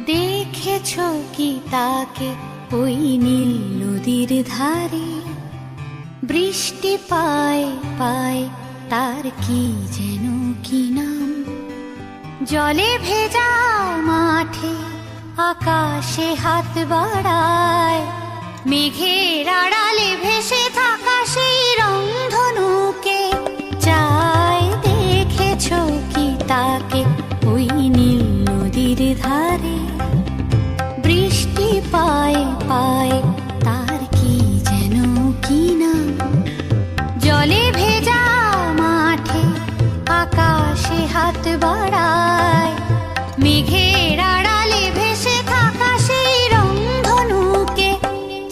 দেখেছো কি তাকে ওই নীল নদীর ধারে? বৃষ্টি পায় পায় তার কি যেন কি নাম। জলে ভেজা মাঠে আকাশে হাত বাড়ায়, মেঘের আড়ালে ভেসে থাকা সেই রংধনুকে চায়। দেখেছো কি তাকে ওই নীল নদীর ধারে? বৃষ্টি পায় পায় তার কি যেন কি নাম। জলে ভেজা মাঠে আকাশে হাত বাড়ায়, মেঘের আড়ালে ভেসে থাকা সেই রংধনুকে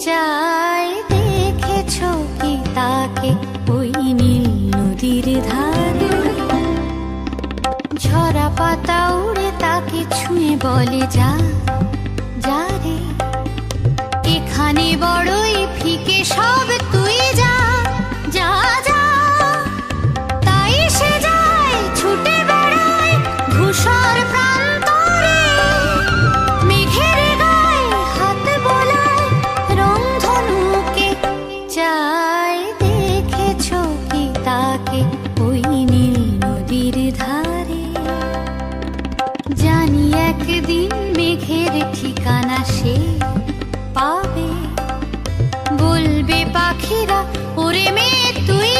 চায়। দেখেছো কি তাকে ওই নীল নদীর ধারে? ঝরা পাতা উড়ে তাকে ছুঁয়ে বলে যা যা রে, এখানে বড়ই ফিকে সব, তুই যা যা যা। তাই সে যায় ছুটে বেড়ায় ধূসর প্রান্তরে, মেঘের গায়ে হাত বোলায় রংধনুকে চায়। দেখেছো কি তাকে ওই নীল নদীর ধারে? জানি একদিন মেঘের ঠিকানা সে পাবে, বলবে পাখিরা ওরে মেয়ে তুই